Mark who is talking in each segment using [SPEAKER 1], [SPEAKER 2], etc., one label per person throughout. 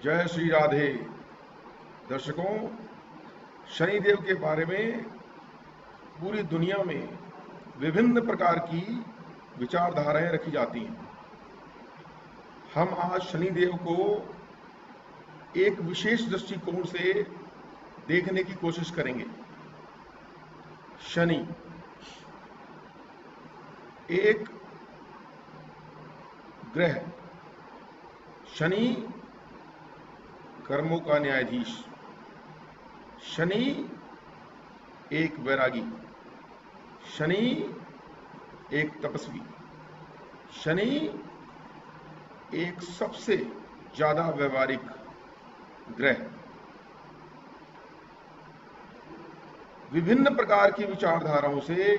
[SPEAKER 1] जय श्री राधे। दर्शकों, शनिदेव के बारे में पूरी दुनिया में विभिन्न प्रकार की विचारधाराएं रखी जाती हैं। हम आज शनिदेव को एक विशेष दृष्टिकोण से देखने की कोशिश करेंगे। शनि एक ग्रह, शनि कर्मों का न्यायाधीश, शनि एक वैरागी, शनि एक तपस्वी, शनि एक सबसे ज्यादा व्यवहारिक ग्रह। विभिन्न प्रकार की विचारधाराओं से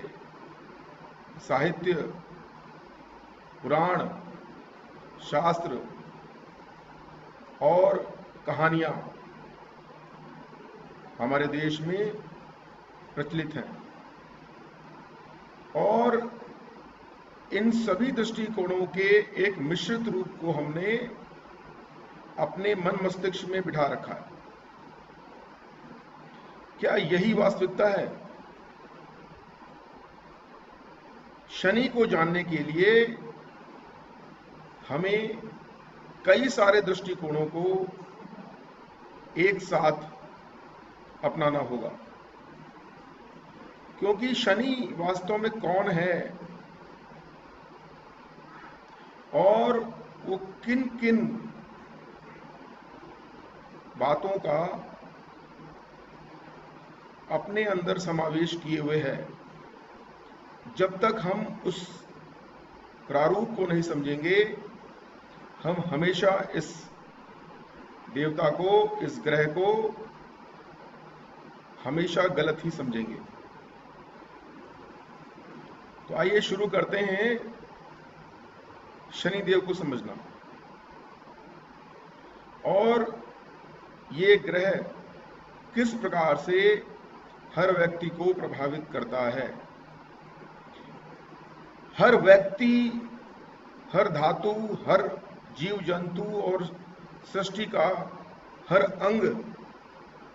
[SPEAKER 1] साहित्य, पुराण, शास्त्र और कहानियां हमारे देश में प्रचलित हैं और इन सभी दृष्टिकोणों के एक मिश्रित रूप को हमने अपने मन मस्तिष्क में बिठा रखा है। क्या यही वास्तविकता है? शनि को जानने के लिए हमें कई सारे दृष्टिकोणों को एक साथ अपनाना होगा, क्योंकि शनि वास्तव में कौन है और वो किन किन बातों का अपने अंदर समावेश किए हुए है, जब तक हम उस प्रारूप को नहीं समझेंगे, हम हमेशा इस देवता को, इस ग्रह को हमेशा गलत ही समझेंगे। तो आइए शुरू करते हैं शनिदेव को समझना। और ये ग्रह किस प्रकार से हर व्यक्ति को प्रभावित करता है। हर व्यक्ति, हर धातु, हर जीव जंतु और सृष्टि का हर अंग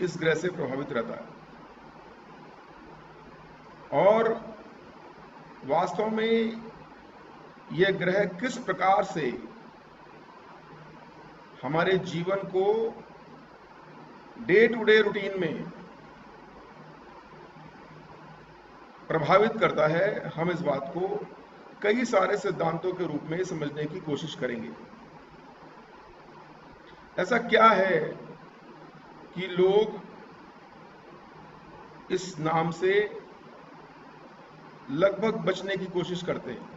[SPEAKER 1] इस ग्रह से प्रभावित रहता है। और वास्तव में यह ग्रह किस प्रकार से हमारे जीवन को डे टू डे रूटीन में प्रभावित करता है, हम इस बात को कई सारे सिद्धांतों के रूप में समझने की कोशिश करेंगे। ऐसा क्या है कि लोग इस नाम से लगभग बचने की कोशिश करते हैं,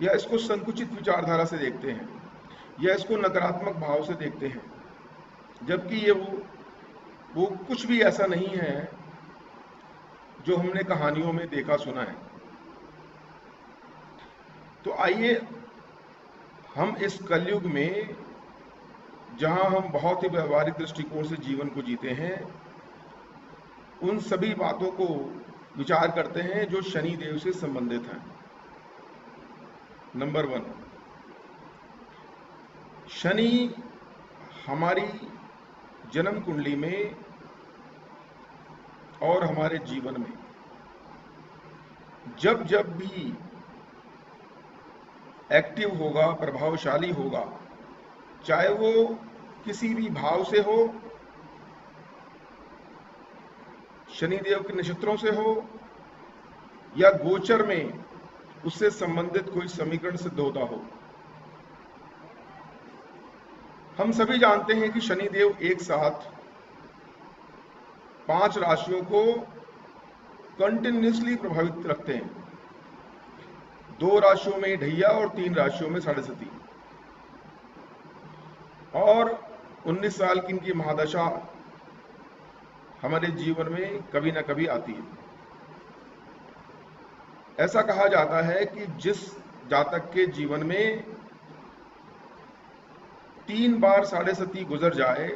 [SPEAKER 1] या इसको संकुचित विचारधारा से देखते हैं, या इसको नकारात्मक भाव से देखते हैं, जबकि ये वो कुछ भी ऐसा नहीं है जो हमने कहानियों में देखा सुना है। तो आइए हम इस कलयुग में, जहां हम बहुत ही व्यवहारिक दृष्टिकोण से जीवन को जीते हैं, उन सभी बातों को विचार करते हैं जो शनि देव से संबंधित हैं। नंबर 1, शनि हमारी जन्म कुंडली में और हमारे जीवन में जब जब भी एक्टिव होगा, प्रभावशाली होगा, चाहे वो किसी भी भाव से हो, शनिदेव के नक्षत्रों से हो, या गोचर में उससे संबंधित कोई समीकरण सिद्ध होता हो। हम सभी जानते हैं कि शनिदेव एक साथ 5 राशियों को कंटिन्यूसली प्रभावित रखते हैं। 2 राशियों में ढैया और 3 राशियों में साढ़े सती, और 19 साल की इनकी महादशा हमारे जीवन में कभी ना कभी आती है। ऐसा कहा जाता है कि जिस जातक के जीवन में 3 बार साढ़े सती गुजर जाए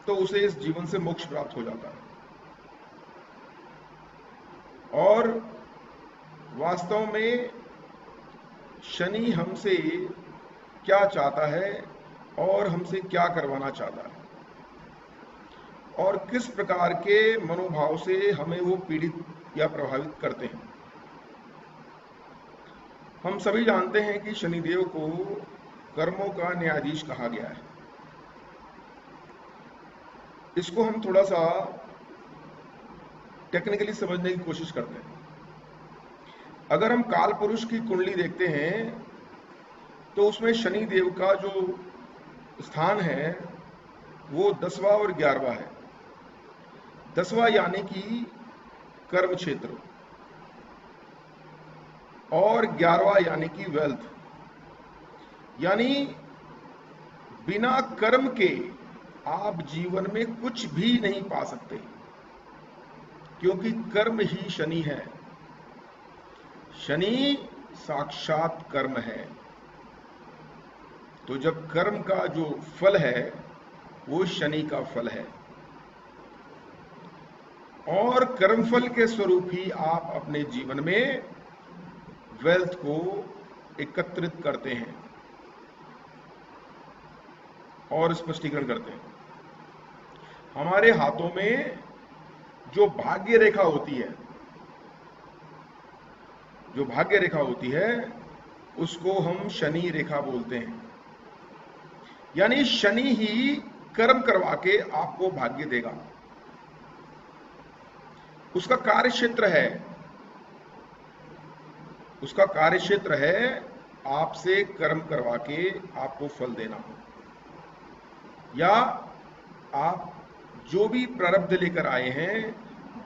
[SPEAKER 1] तो उसे इस जीवन से मोक्ष प्राप्त हो जाता है। और वास्तव में शनि हमसे क्या चाहता है और हमसे क्या करवाना चाहता है और किस प्रकार के मनोभाव से हमें वो पीड़ित या प्रभावित करते हैं। हम सभी जानते हैं कि शनिदेव को कर्मों का न्यायाधीश कहा गया है। इसको हम थोड़ा सा टेक्निकली समझने की कोशिश करते हैं। अगर हम काल पुरुष की कुंडली देखते हैं तो उसमें शनि देव का जो स्थान है वो 10वां और 11वां है। 10वां यानी कि कर्म क्षेत्र और 11वां यानी कि वेल्थ, यानी बिना कर्म के आप जीवन में कुछ भी नहीं पा सकते, क्योंकि कर्म ही शनि है। शनि साक्षात कर्म है। तो जब कर्म का जो फल है वो शनि का फल है और कर्मफल के स्वरूप ही आप अपने जीवन में वेल्थ को एकत्रित करते हैं और स्पष्टीकरण करते हैं। हमारे हाथों में जो भाग्य रेखा होती है, जो भाग्य रेखा होती है उसको हम शनि रेखा बोलते हैं। यानी शनि ही कर्म करवा के आपको भाग्य देगा। उसका कार्य क्षेत्र है, उसका कार्य क्षेत्र है आपसे कर्म करवा के आपको फल देना, या आप जो भी प्रारब्ध लेकर आए हैं,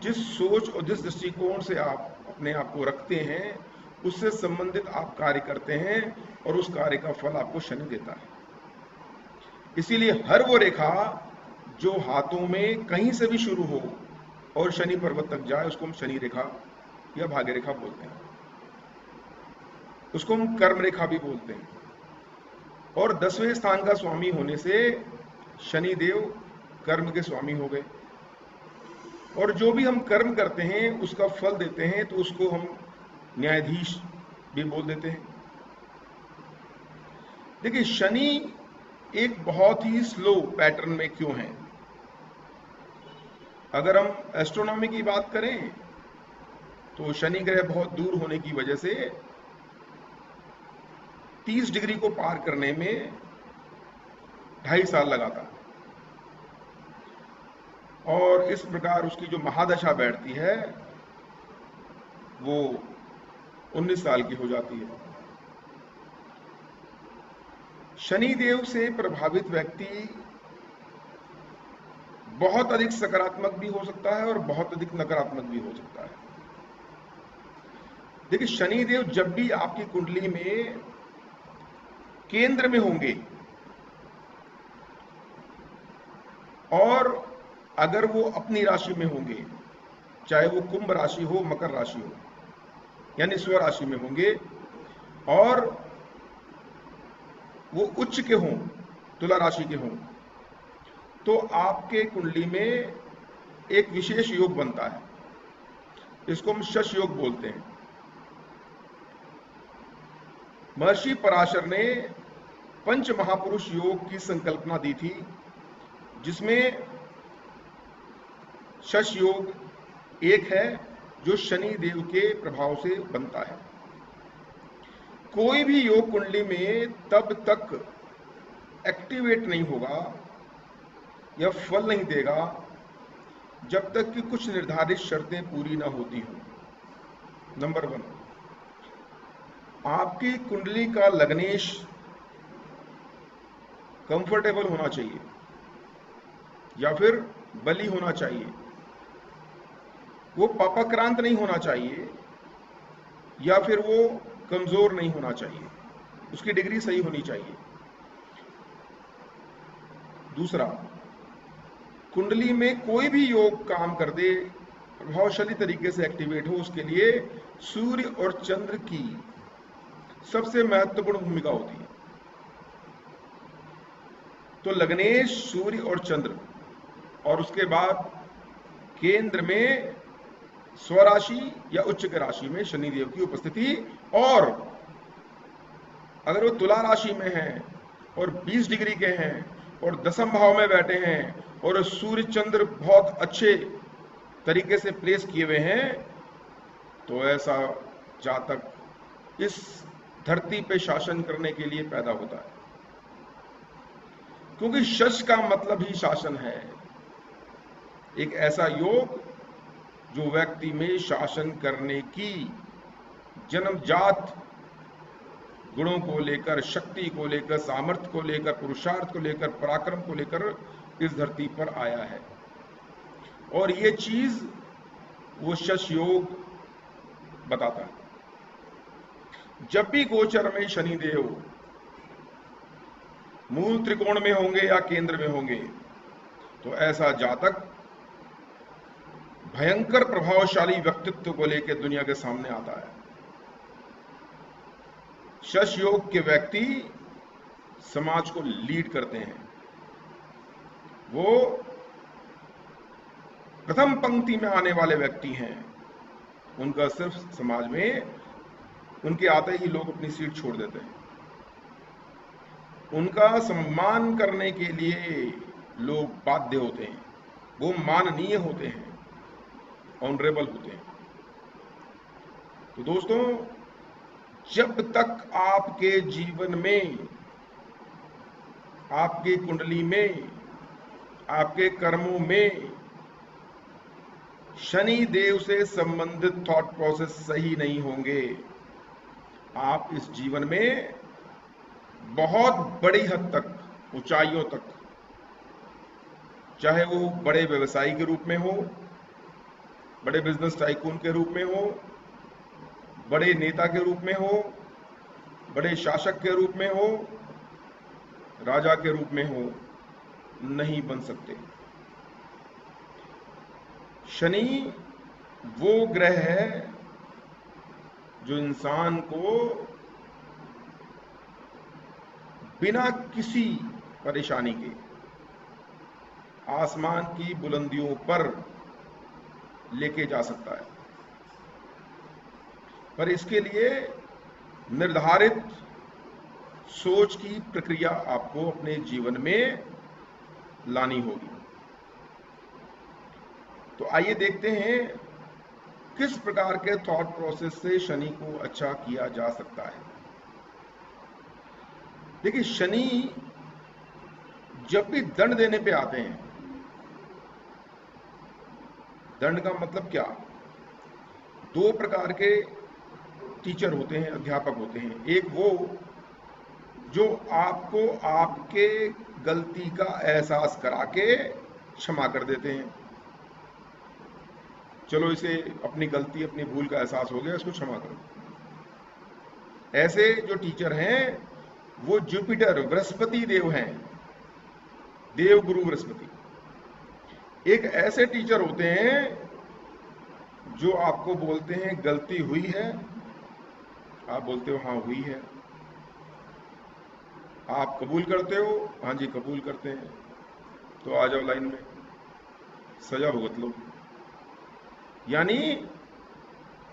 [SPEAKER 1] जिस सोच और जिस दृष्टिकोण से आप अपने आप को रखते हैं, उससे संबंधित आप कार्य करते हैं और उस कार्य का फल आपको शनि देता है। इसीलिए हर वो रेखा जो हाथों में कहीं से भी शुरू हो और शनि पर्वत तक जाए उसको हम शनि रेखा या भाग्य रेखा बोलते हैं। उसको हम कर्म रेखा भी बोलते हैं। और 10वें स्थान का स्वामी होने से शनि देव कर्म के स्वामी हो गए और जो भी हम कर्म करते हैं उसका फल देते हैं, तो उसको हम न्यायाधीश भी बोल देते हैं। देखिए, शनि एक बहुत ही स्लो पैटर्न में क्यों है। अगर हम एस्ट्रोनॉमी की बात करें तो शनि ग्रह बहुत दूर होने की वजह से 30 डिग्री को पार करने में 2.5 साल लगा था और इस प्रकार उसकी जो महादशा बैठती है वो 19 साल की हो जाती है। शनि देव से प्रभावित व्यक्ति बहुत अधिक सकारात्मक भी हो सकता है और बहुत अधिक नकारात्मक भी हो सकता है। देखिए, शनि देव जब भी आपकी कुंडली में केंद्र में होंगे और अगर वो अपनी राशि में होंगे, चाहे वो कुंभ राशि हो, मकर राशि हो, यानी स्व राशि में होंगे, और वो उच्च के हों, तुला राशि के हों, तो आपके कुंडली में एक विशेष योग बनता है। इसको हम शश योग बोलते हैं। महर्षि पराशर ने पंच महापुरुष योग की संकल्पना दी थी, जिसमें शश योग एक है जो शनि देव के प्रभाव से बनता है। कोई भी योग कुंडली में तब तक एक्टिवेट नहीं होगा या फल नहीं देगा जब तक कि कुछ निर्धारित शर्तें पूरी ना होती हो। नंबर 1, आपकी कुंडली का लग्नेश कंफर्टेबल होना चाहिए या फिर बली होना चाहिए। वो पापाक्रांत नहीं होना चाहिए या फिर वो कमजोर नहीं होना चाहिए। उसकी डिग्री सही होनी चाहिए। दूसरा, कुंडली में कोई भी योग काम कर दे, प्रभावशाली तरीके से एक्टिवेट हो, उसके लिए सूर्य और चंद्र की सबसे महत्वपूर्ण भूमिका होती है। तो लग्नेश, सूर्य और चंद्र, और उसके बाद केंद्र में स्वराशि या उच्च के राशि में शनिदेव की उपस्थिति, और अगर वो तुला राशि में है और 20 डिग्री के हैं और दसम भाव में बैठे हैं और सूर्य चंद्र बहुत अच्छे तरीके से प्लेस किए हुए हैं, तो ऐसा जातक इस धरती पे शासन करने के लिए पैदा होता है। क्योंकि शश का मतलब ही शासन है। एक ऐसा योग जो व्यक्ति में शासन करने की जन्मजात गुणों को लेकर, शक्ति को लेकर, सामर्थ्य को लेकर, पुरुषार्थ को लेकर, पराक्रम को लेकर इस धरती पर आया है। और ये चीज वो शश योग बताता है। जब भी गोचर में शनिदेव मूल त्रिकोण में होंगे या केंद्र में होंगे, तो ऐसा जातक भयंकर प्रभावशाली व्यक्तित्व को लेकर दुनिया के सामने आता है। शश योग के व्यक्ति समाज को लीड करते हैं। वो प्रथम पंक्ति में आने वाले व्यक्ति हैं। उनका सिर्फ समाज में उनके आते ही लोग अपनी सीट छोड़ देते हैं। उनका सम्मान करने के लिए लोग बाध्य होते हैं। वो माननीय होते हैं, ऑनरेबल होते हैं। तो दोस्तों, जब तक आपके जीवन में, आपकी कुंडली में, आपके कर्मों में शनि देव से संबंधित थॉट प्रोसेस सही नहीं होंगे, आप इस जीवन में बहुत बड़ी हद तक, ऊंचाइयों तक, चाहे वो बड़े व्यवसायी के रूप में हो, बड़े बिजनेस टाइकून के रूप में हो, बड़े नेता के रूप में हो, बड़े शासक के रूप में हो, राजा के रूप में हो, नहीं बन सकते। शनि वो ग्रह है जो इंसान को बिना किसी परेशानी के आसमान की बुलंदियों पर लेके जा सकता है। पर इसके लिए निर्धारित सोच की प्रक्रिया आपको अपने जीवन में लानी होगी। तो आइए देखते हैं किस प्रकार के थॉट प्रोसेस से शनि को अच्छा किया जा सकता है। देखिए, शनि जब भी दंड देने पे आते हैं, दंड का मतलब क्या? दो प्रकार के टीचर होते हैं, अध्यापक होते हैं। एक वो जो आपको आपके गलती का एहसास करा के क्षमा कर देते हैं। चलो, इसे अपनी गलती, अपनी भूल का एहसास हो गया, इसको क्षमा करो। ऐसे जो टीचर हैं वो जुपिटर, बृहस्पति देव हैं, देव गुरु बृहस्पति। एक ऐसे टीचर होते हैं जो आपको बोलते हैं गलती हुई है, आप बोलते हो हाँ हुई है, आप कबूल करते हो, हाँ जी कबूल करते हैं, तो आ जाओ लाइन में, सजा भुगत लो। यानी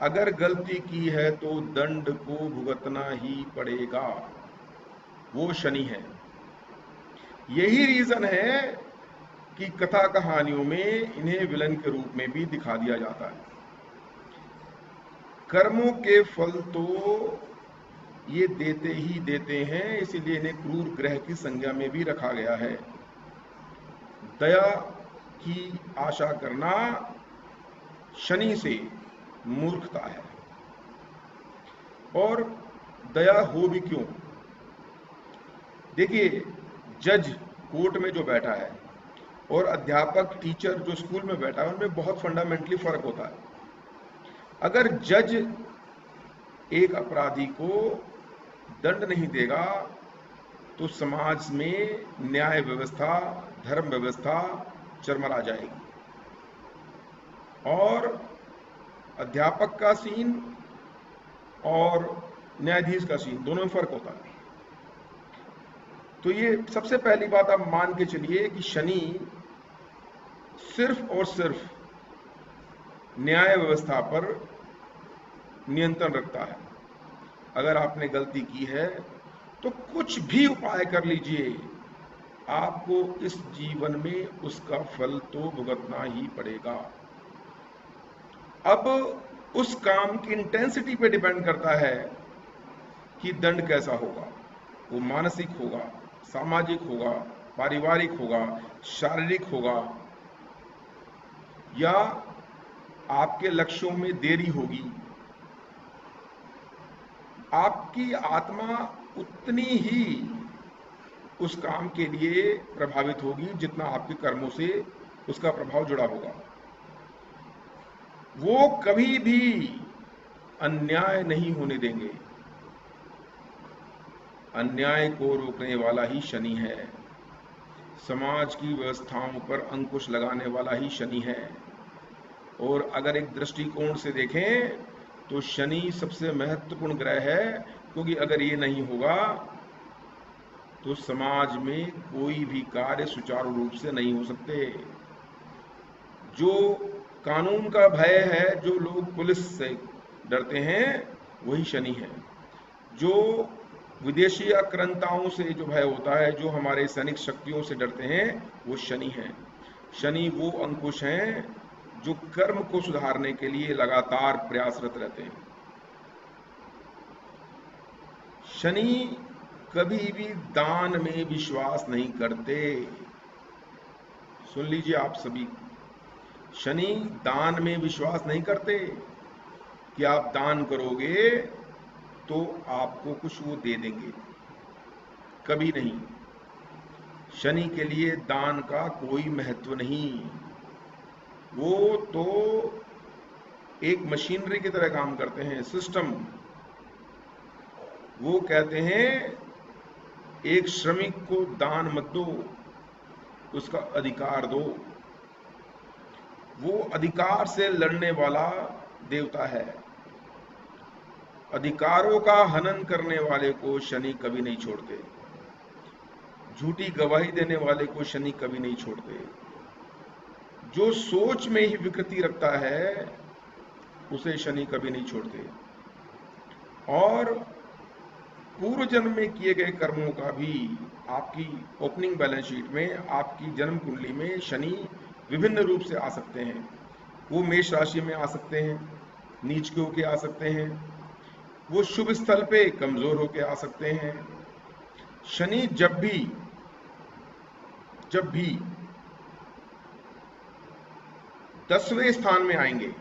[SPEAKER 1] अगर गलती की है तो दंड को भुगतना ही पड़ेगा। वो शनि है। यही रीजन है कि कथा कहानियों में इन्हें विलन के रूप में भी दिखा दिया जाता है। कर्मों के फल तो ये देते ही देते हैं, इसीलिए इन्हें क्रूर ग्रह की संज्ञा में भी रखा गया है। दया की आशा करना शनि से मूर्खता है। और दया हो भी क्यों? देखिए, जज कोर्ट में जो बैठा है और अध्यापक, टीचर जो स्कूल में बैठा है, उनमें बहुत फंडामेंटली फर्क होता है। अगर जज एक अपराधी को दंड नहीं देगा तो समाज में न्याय व्यवस्था, धर्म व्यवस्था चरमरा जाएगी। और अध्यापक का सीन और न्यायाधीश का सीन, दोनों में फर्क होता है। तो ये सबसे पहली बात आप मान के चलिए कि शनि सिर्फ और सिर्फ न्याय व्यवस्था पर नियंत्रण रखता है। अगर आपने गलती की है तो कुछ भी उपाय कर लीजिए, आपको इस जीवन में उसका फल तो भुगतना ही पड़ेगा। अब उस काम की इंटेंसिटी पे डिपेंड करता है कि दंड कैसा होगा। वो मानसिक होगा, सामाजिक होगा, पारिवारिक होगा, शारीरिक होगा, या आपके लक्ष्यों में देरी होगी। आपकी आत्मा उतनी ही उस काम के लिए प्रभावित होगी जितना आपके कर्मों से उसका प्रभाव जुड़ा होगा। वो कभी भी अन्याय नहीं होने देंगे। अन्याय को रोकने वाला ही शनि है, समाज की व्यवस्थाओं पर अंकुश लगाने वाला ही शनि है। और अगर एक दृष्टिकोण से देखें तो शनि सबसे महत्वपूर्ण ग्रह है, क्योंकि अगर ये नहीं होगा तो समाज में कोई भी कार्य सुचारू रूप से नहीं हो सकते। जो कानून का भय है, जो लोग पुलिस से डरते हैं, वही शनि है। जो विदेशी आक्रांताओं से जो भय होता है, जो हमारे सैनिक शक्तियों से डरते हैं, वो शनि है। शनि वो अंकुश हैं जो कर्म को सुधारने के लिए लगातार प्रयासरत रहते हैं। शनि कभी भी दान में विश्वास नहीं करते। सुन लीजिए आप सभी, शनि दान में विश्वास नहीं करते कि आप दान करोगे तो आपको कुछ वो दे देंगे, कभी नहीं। शनि के लिए दान का कोई महत्व नहीं। वो तो एक मशीनरी की तरह काम करते हैं, सिस्टम। वो कहते हैं एक श्रमिक को दान मत दो, उसका अधिकार दो। वो अधिकार से लड़ने वाला देवता है। अधिकारों का हनन करने वाले को शनि कभी नहीं छोड़ते। झूठी गवाही देने वाले को शनि कभी नहीं छोड़ते। जो सोच में ही विकृति रखता है उसे शनि कभी नहीं छोड़ते। और पूर्व जन्म में किए गए कर्मों का भी आपकी ओपनिंग बैलेंस शीट में, आपकी जन्म कुंडली में शनि विभिन्न रूप से आ सकते हैं। वो मेष राशि में आ सकते हैं, नीच के होके आ सकते हैं, वो शुभ स्थल पे कमजोर होके आ सकते हैं। शनि जब भी 10वें स्थान में आएंगे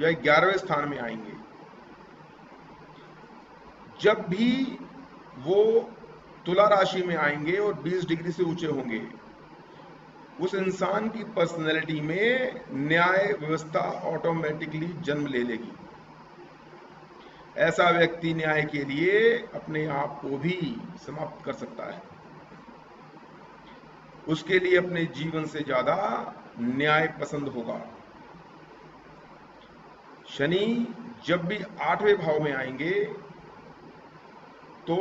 [SPEAKER 1] या 11वें स्थान में आएंगे, जब भी वो तुला राशि में आएंगे और 20 डिग्री से ऊंचे होंगे, उस इंसान की पर्सनैलिटी में न्याय व्यवस्था ऑटोमेटिकली जन्म ले लेगी। ऐसा व्यक्ति न्याय के लिए अपने आप को भी समाप्त कर सकता है। उसके लिए अपने जीवन से ज्यादा न्याय पसंद होगा। शनि जब भी 8वें भाव में आएंगे तो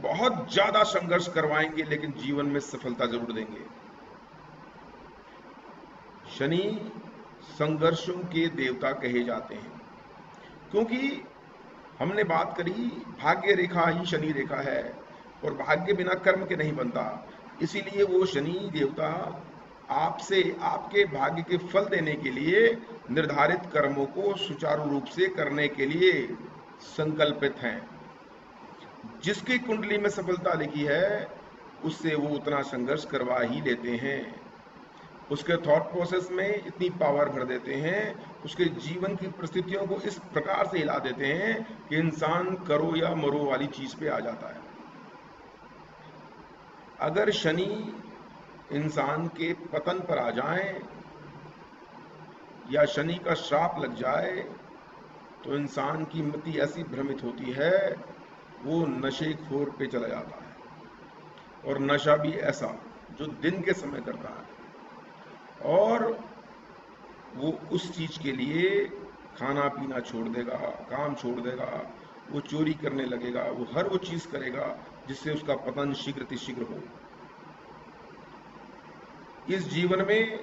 [SPEAKER 1] बहुत ज्यादा संघर्ष करवाएंगे, लेकिन जीवन में सफलता जरूर देंगे। शनि संघर्षों के देवता कहे जाते हैं, क्योंकि हमने बात करी भाग्य रेखा ही शनि रेखा है, और भाग्य बिना कर्म के नहीं बनता। इसीलिए वो शनि देवता आपसे आपके भाग्य के फल देने के लिए निर्धारित कर्मों को सुचारू रूप से करने के लिए संकल्पित हैं। जिसकी कुंडली में सफलता लिखी है उससे वो उतना संघर्ष करवा ही लेते हैं। उसके थॉट प्रोसेस में इतनी पावर भर देते हैं, उसके जीवन की परिस्थितियों को इस प्रकार से हिला देते हैं कि इंसान करो या मरो वाली चीज पे आ जाता है। अगर शनि इंसान के पतन पर आ जाए या शनि का श्राप लग जाए तो इंसान की मति ऐसी भ्रमित होती है, वो नशेखोर पे चला जाता है। और नशा भी ऐसा जो दिन के समय करता है, और वो उस चीज के लिए खाना पीना छोड़ देगा, काम छोड़ देगा, वो चोरी करने लगेगा, वो हर वो चीज करेगा जिससे उसका पतन शीघ्र हो। इस जीवन में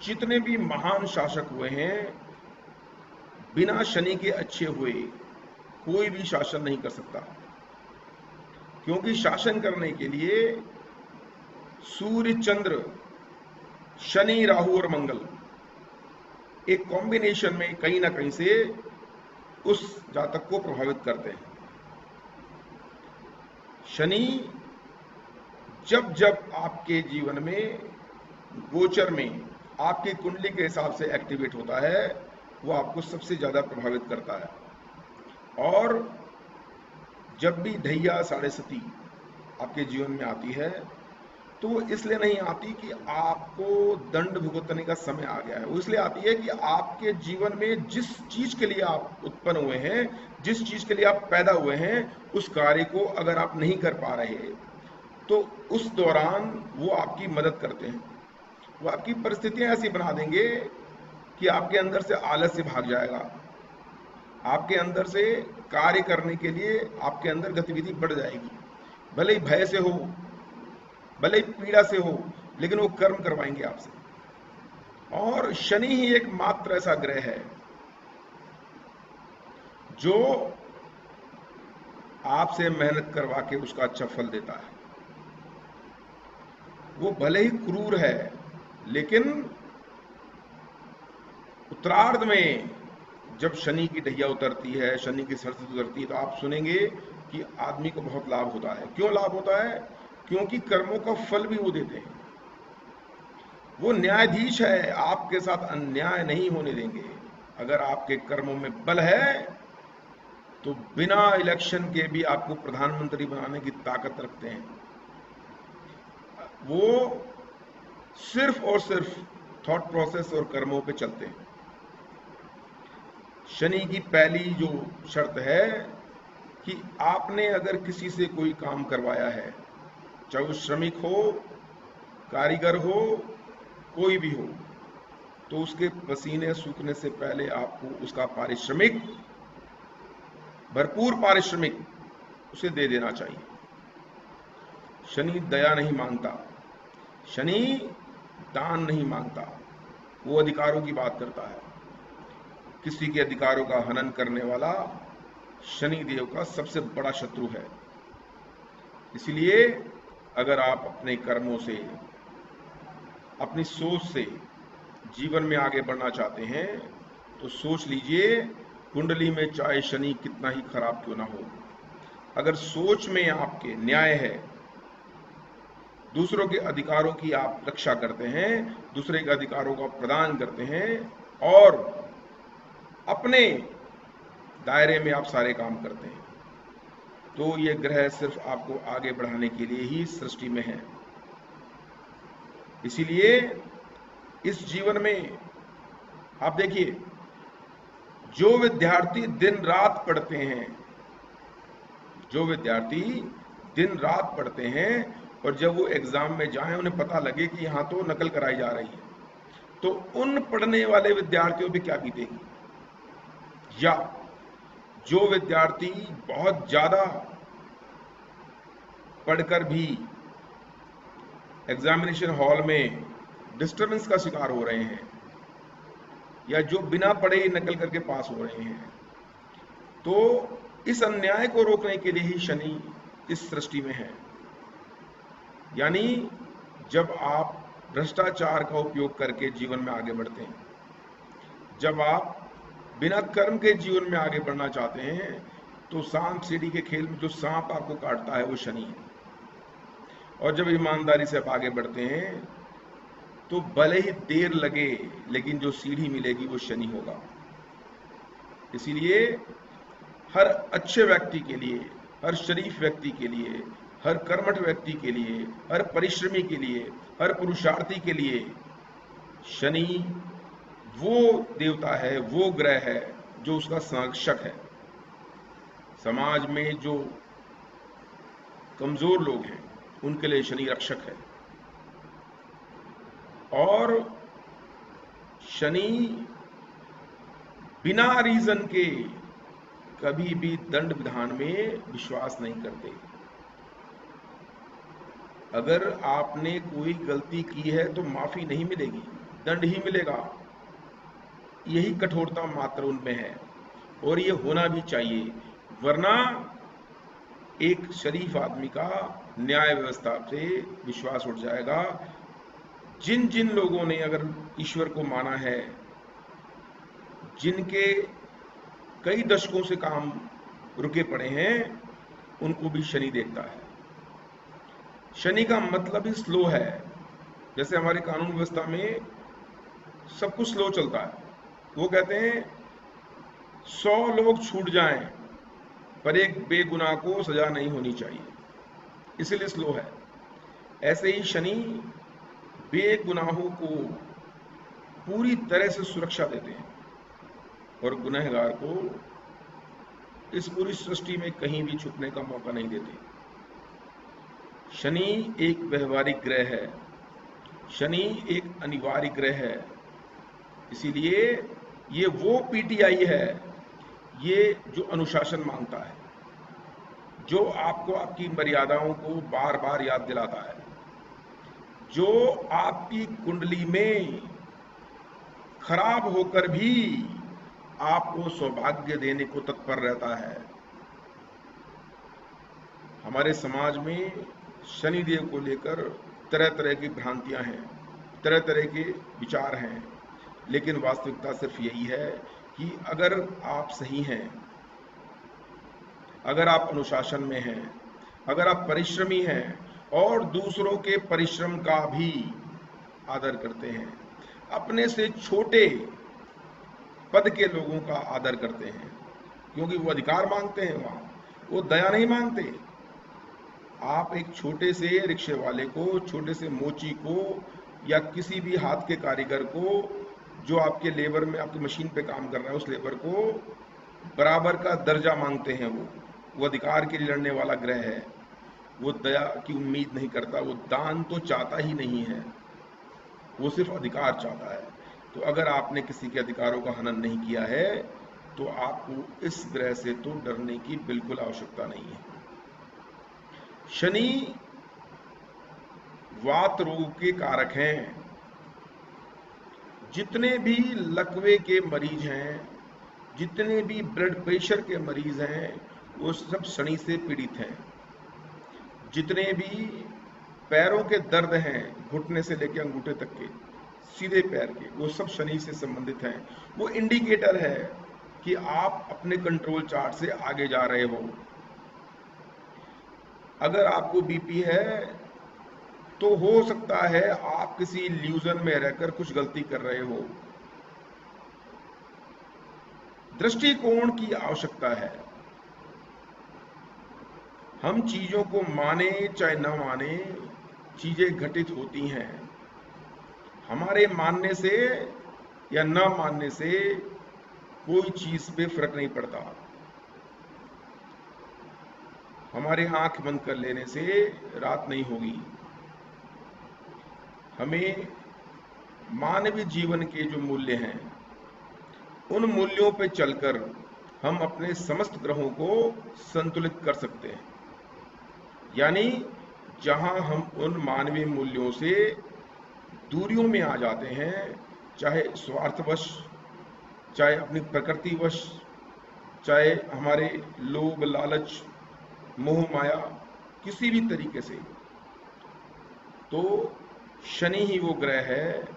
[SPEAKER 1] जितने भी महान शासक हुए हैं, बिना शनि के अच्छे हुए कोई भी शासन नहीं कर सकता। क्योंकि शासन करने के लिए सूर्य, चंद्र, शनि, राहु और मंगल एक कॉम्बिनेशन में कहीं ना कहीं से उस जातक को प्रभावित करते हैं। शनि जब जब आपके जीवन में गोचर में आपकी कुंडली के हिसाब से एक्टिवेट होता है, वो आपको सबसे ज्यादा प्रभावित करता है। और जब भी ढैया साढ़े सती आपके जीवन में आती है तो वो इसलिए नहीं आती कि आपको दंड भुगतने का समय आ गया है, वो इसलिए आती है कि आपके जीवन में जिस चीज के लिए आप उत्पन्न हुए हैं, जिस चीज के लिए आप पैदा हुए हैं, उस कार्य को अगर आप नहीं कर पा रहे तो उस दौरान वो आपकी मदद करते हैं। वो आपकी परिस्थितियां ऐसी बना देंगे कि आपके अंदर से आलस्य भाग जाएगा, आपके अंदर से कार्य करने के लिए आपके अंदर गतिविधि बढ़ जाएगी, भले ही भय से हो, भले ही पीड़ा से हो, लेकिन वो कर्म करवाएंगे आपसे। और शनि ही एकमात्र ऐसा ग्रह है जो आपसे मेहनत करवा के उसका अच्छा फल देता है। वो भले ही क्रूर है, लेकिन उत्तरार्ध में जब शनि की ढैया उतरती है, शनि की सरस्वती उतरती है, तो आप सुनेंगे कि आदमी को बहुत लाभ होता है। क्यों लाभ होता है? क्योंकि कर्मों का फल भी वो देते हैं। वो न्यायाधीश है, आपके साथ अन्याय नहीं होने देंगे। अगर आपके कर्मों में बल है तो बिना इलेक्शन के भी आपको प्रधानमंत्री बनाने की ताकत रखते हैं। वो सिर्फ और सिर्फ थॉट प्रोसेस और कर्मों पे चलते हैं। शनि की पहली जो शर्त है कि आपने अगर किसी से कोई काम करवाया है, चाहे वो श्रमिक हो, कारीगर हो, कोई भी हो, तो उसके पसीने सूखने से पहले आपको उसका पारिश्रमिक, भरपूर पारिश्रमिक उसे दे देना चाहिए। शनि दया नहीं मांगता, शनि दान नहीं मांगता, वो अधिकारों की बात करता है। किसी के अधिकारों का हनन करने वाला शनि देव का सबसे बड़ा शत्रु है। इसलिए अगर आप अपने कर्मों से, अपनी सोच से जीवन में आगे बढ़ना चाहते हैं तो सोच लीजिए, कुंडली में चाहे शनि कितना ही खराब क्यों ना हो, अगर सोच में आपके न्याय है, दूसरों के अधिकारों की आप रक्षा करते हैं, दूसरे के अधिकारों का प्रदान करते हैं और अपने दायरे में आप सारे काम करते हैं, तो ये ग्रह सिर्फ आपको आगे बढ़ाने के लिए ही सृष्टि में है। इसीलिए इस जीवन में आप देखिए, जो विद्यार्थी दिन रात पढ़ते हैं, जो विद्यार्थी दिन रात पढ़ते हैं और जब वो एग्जाम में जाएं उन्हें पता लगे कि यहां तो नकल कराई जा रही है, तो उन पढ़ने वाले विद्यार्थियों पे क्या बीतेगी। या जो विद्यार्थी बहुत ज्यादा पढ़कर भी एग्जामिनेशन हॉल में डिस्टर्बेंस का शिकार हो रहे हैं, या जो बिना पढ़े ही नकल करके पास हो रहे हैं, तो इस अन्याय को रोकने के लिए ही शनि इस सृष्टि में है। यानी जब आप भ्रष्टाचार का उपयोग करके जीवन में आगे बढ़ते हैं, जब आप बिना कर्म के जीवन में आगे बढ़ना चाहते हैं, तो सांप सीढ़ी के खेल में जो सांप आपको काटता है वो शनि है। और जब ईमानदारी से आप आगे बढ़ते हैं तो भले ही देर लगे, लेकिन जो सीढ़ी मिलेगी वो शनि होगा। इसीलिए हर अच्छे व्यक्ति के लिए, हर शरीफ व्यक्ति के लिए, हर कर्मठ व्यक्ति के लिए, हर परिश्रमी के लिए, हर पुरुषार्थी के लिए शनि वो देवता है, वो ग्रह है जो उसका संरक्षक है। समाज में जो कमजोर लोग हैं उनके लिए शनि रक्षक है। और शनि बिना रीजन के कभी भी दंड विधान में विश्वास नहीं करते। अगर आपने कोई गलती की है तो माफी नहीं मिलेगी, दंड ही मिलेगा। यही कठोरता मात्र उनमें है और ये होना भी चाहिए, वरना एक शरीफ आदमी का न्याय व्यवस्था से विश्वास उठ जाएगा। जिन जिन लोगों ने अगर ईश्वर को माना है, जिनके कई दशकों से काम रुके पड़े हैं, उनको भी शनि देखता है। शनि का मतलब ही स्लो है। जैसे हमारे कानून व्यवस्था में सब कुछ स्लो चलता है। वो कहते हैं 100 लोग छूट जाएं पर एक बेगुनाह को सजा नहीं होनी चाहिए, इसलिए स्लो है। ऐसे ही शनि बेगुनाहों को पूरी तरह से सुरक्षा देते हैं और गुनहगार को इस पूरी सृष्टि में कहीं भी छुपने का मौका नहीं देते। शनि एक व्यवहारिक ग्रह है, शनि एक अनिवार्य ग्रह है। इसीलिए ये वो पीटीआई है, ये जो अनुशासन मांगता है, जो आपको आपकी मर्यादाओं को बार बार याद दिलाता है, जो आपकी कुंडली में खराब होकर भी आपको सौभाग्य देने को तत्पर रहता है। हमारे समाज में शनिदेव को लेकर तरह तरह की भ्रांतियां हैं, तरह तरह के विचार हैं, लेकिन वास्तविकता सिर्फ यही है कि अगर आप सही हैं, अगर आप अनुशासन में हैं, अगर आप परिश्रमी हैं और दूसरों के परिश्रम का भी आदर करते हैं, अपने से छोटे पद के लोगों का आदर करते हैं, क्योंकि वो अधिकार मांगते हैं, वहां वो दया नहीं मांगते। आप एक छोटे से रिक्शे वाले को, छोटे से मोची को, या किसी भी हाथ के कारीगर को, जो आपके लेबर में, आपकी मशीन पे काम कर रहा है, उस लेबर को बराबर का दर्जा मांगते हैं। वो अधिकार के लिए लड़ने वाला ग्रह है। वो दया की उम्मीद नहीं करता, वो दान तो चाहता ही नहीं है, वो सिर्फ अधिकार चाहता है। तो अगर आपने किसी के अधिकारों का हनन नहीं किया है, तो आपको इस ग्रह से तो डरने की बिल्कुल आवश्यकता नहीं है। शनि वात रोग के कारक हैं। जितने भी लकवे के मरीज हैं, जितने भी ब्लड प्रेशर के मरीज हैं, वो सब शनि से पीड़ित हैं। जितने भी पैरों के दर्द हैं, घुटने से लेकर अंगूठे तक के, सीधे पैर के, वो सब शनि से संबंधित हैं। वो इंडिकेटर है कि आप अपने कंट्रोल चार्ट से आगे जा रहे हो। अगर आपको बीपी है तो हो सकता है आप किसी इल्यूजन में रहकर कुछ गलती कर रहे हो। दृष्टिकोण की आवश्यकता है। हम चीजों को माने चाहे न माने, चीजें घटित होती हैं। हमारे मानने से या न मानने से कोई चीज पे फर्क नहीं पड़ता। हमारे आंख बंद कर लेने से रात नहीं होगी। हमें मानवीय जीवन के जो मूल्य हैं, उन मूल्यों पे चलकर हम अपने समस्त ग्रहों को संतुलित कर सकते हैं। यानी जहां हम उन मानवीय मूल्यों से दूरियों में आ जाते हैं, चाहे स्वार्थवश, चाहे अपनी प्रकृतिवश, चाहे हमारे लोभ लालच मोह माया, किसी भी तरीके से, तो शनि ही वो ग्रह है,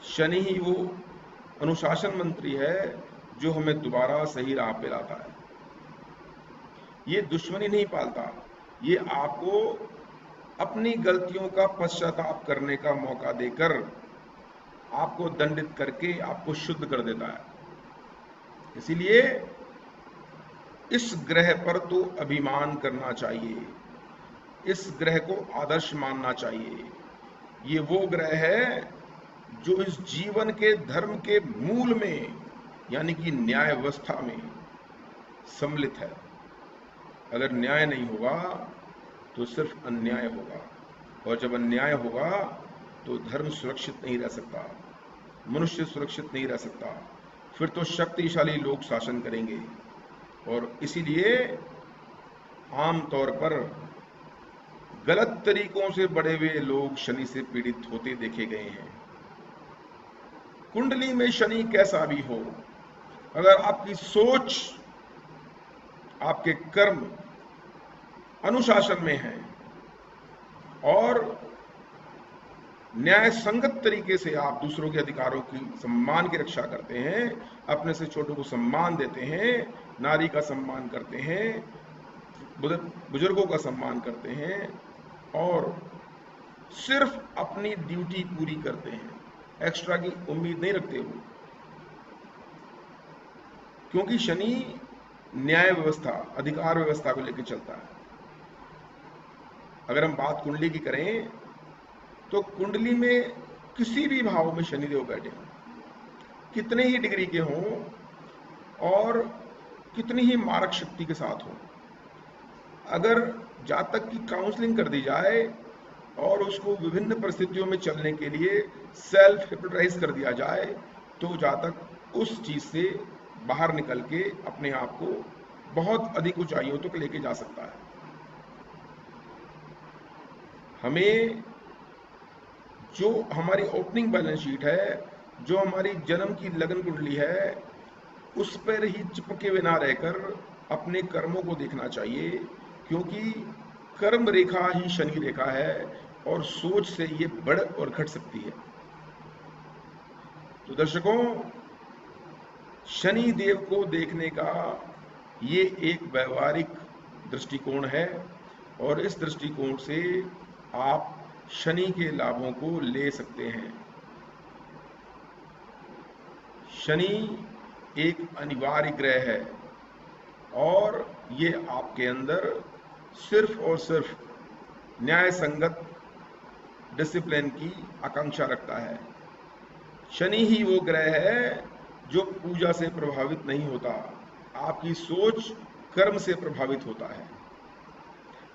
[SPEAKER 1] शनि ही वो अनुशासन मंत्री है जो हमें दोबारा सही राह पे लाता है। ये दुश्मनी नहीं पालता, ये आपको अपनी गलतियों का पश्चाताप करने का मौका देकर आपको दंडित करके आपको शुद्ध कर देता है। इसीलिए इस ग्रह पर तो अभिमान करना चाहिए, इस ग्रह को आदर्श मानना चाहिए। ये वो ग्रह है जो इस जीवन के धर्म के मूल में, यानी कि न्याय व्यवस्था में सम्मिलित है। अगर न्याय नहीं होगा तो सिर्फ अन्याय होगा, और जब अन्याय होगा तो धर्म सुरक्षित नहीं रह सकता, मनुष्य सुरक्षित नहीं रह सकता। फिर तो शक्तिशाली लोग शासन करेंगे। और इसीलिए आमतौर पर गलत तरीकों से बढ़े हुए लोग शनि से पीड़ित होते देखे गए हैं। कुंडली में शनि कैसा भी हो, अगर आपकी सोच, आपके कर्म अनुशासन में हैं और न्याय संगत तरीके से आप दूसरों के अधिकारों की सम्मान की रक्षा करते हैं, अपने से छोटों को सम्मान देते हैं, नारी का सम्मान करते हैं, बुजुर्गों का सम्मान करते हैं और सिर्फ अपनी ड्यूटी पूरी करते हैं, एक्स्ट्रा की उम्मीद नहीं रखते हो। क्योंकि शनि न्याय व्यवस्था, अधिकार व्यवस्था को लेकर चलता है। अगर हम बात कुंडली की करें तो कुंडली में किसी भी भाव में शनिदेव बैठे हों, कितने ही डिग्री के हों और कितनी ही मारक शक्ति के साथ हों, अगर जातक की काउंसलिंग कर दी जाए और उसको विभिन्न परिस्थितियों में चलने के लिए सेल्फ हिप्नोटाइज कर दिया जाए तो जातक उस चीज से बाहर निकल के अपने आप को बहुत अधिक ऊंचाइयों तक लेके जा सकता है। हमें जो हमारी ओपनिंग बैलेंस शीट है, जो हमारी जन्म की लगन कुंडली है, उस पर ही चिपके हुए ना रहकर अपने कर्मों को देखना चाहिए, क्योंकि कर्म रेखा ही शनि रेखा है और सोच से ये बढ़ और घट सकती है। तो दर्शकों, शनि देव को देखने का ये एक व्यवहारिक दृष्टिकोण है और इस दृष्टिकोण से आप शनि के लाभों को ले सकते हैं। शनि एक अनिवार्य ग्रह है और ये आपके अंदर सिर्फ और सिर्फ न्याय संगत डिसिप्लिन की आकांक्षा रखता है। शनि ही वो ग्रह है जो पूजा से प्रभावित नहीं होता, आपकी सोच कर्म से प्रभावित होता है।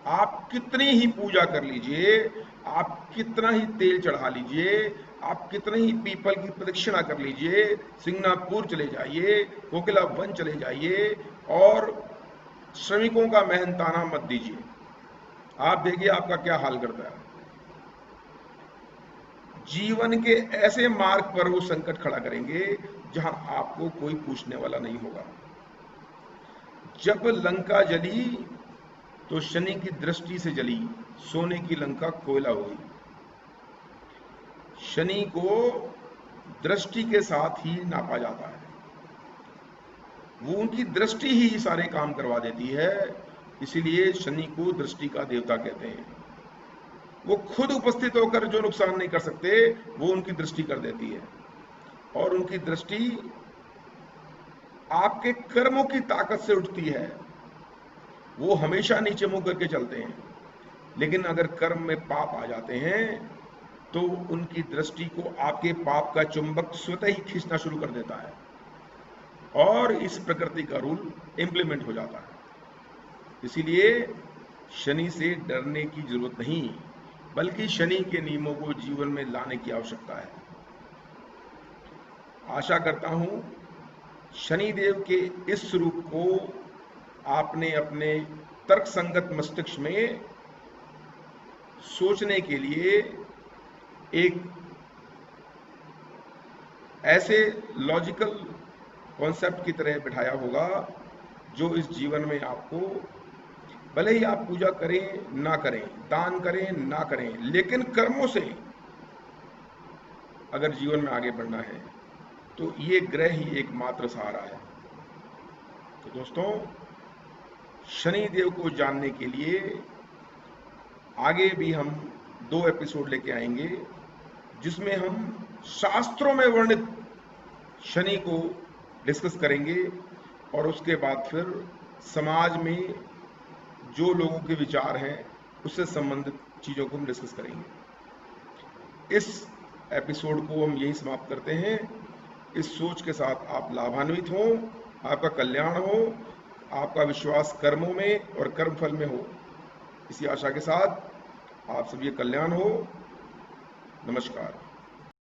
[SPEAKER 1] आप कितनी ही पूजा कर लीजिए, आप कितना ही तेल चढ़ा लीजिए, आप कितने ही पीपल की प्रदक्षिणा कर लीजिए, सिंगनापुर चले जाइए, कोकिला वन चले जाइए और श्रमिकों का मेहनताना मत दीजिए, आप देखिए आपका क्या हाल करता है। जीवन के ऐसे मार्ग पर वो संकट खड़ा करेंगे जहां आपको कोई पूछने वाला नहीं होगा। जब लंका जली तो शनि की दृष्टि से जली, सोने की लंका कोयला हुई। शनि को दृष्टि के साथ ही नापा जाता है, वो उनकी दृष्टि ही सारे काम करवा देती है, इसीलिए शनि को दृष्टि का देवता कहते हैं। वो खुद उपस्थित होकर जो नुकसान नहीं कर सकते वो उनकी दृष्टि कर देती है और उनकी दृष्टि आपके कर्मों की ताकत से उठती है। वो हमेशा नीचे मुंह करके चलते हैं, लेकिन अगर कर्म में पाप आ जाते हैं तो उनकी दृष्टि को आपके पाप का चुंबक स्वतः ही खींचना शुरू कर देता है और इस प्रकृति का रूल इंप्लीमेंट हो जाता है। इसीलिए शनि से डरने की जरूरत नहीं, बल्कि शनि के नियमों को जीवन में लाने की आवश्यकता है। आशा करता हूं शनिदेव के इस स्वरूप को आपने अपने तर्कसंगत मस्तिष्क में सोचने के लिए एक ऐसे लॉजिकल कॉन्सेप्ट की तरह बिठाया होगा जो इस जीवन में आपको, भले ही आप पूजा करें ना करें, दान करें ना करें, लेकिन कर्मों से अगर जीवन में आगे बढ़ना है तो ये ग्रह ही एकमात्र सहारा है। तो दोस्तों, शनि देव को जानने के लिए आगे भी हम 2 एपिसोड लेके आएंगे जिसमें हम शास्त्रों में वर्णित शनि को डिस्कस करेंगे और उसके बाद फिर समाज में जो लोगों के विचार हैं उससे संबंधित चीज़ों को हम डिस्कस करेंगे। इस एपिसोड को हम यही समाप्त करते हैं। इस सोच के साथ आप लाभान्वित हों, आपका कल्याण हो, आपका विश्वास कर्मों में और कर्मफल में हो, इसी आशा के साथ आप सभी कल्याण हो। नमस्कार।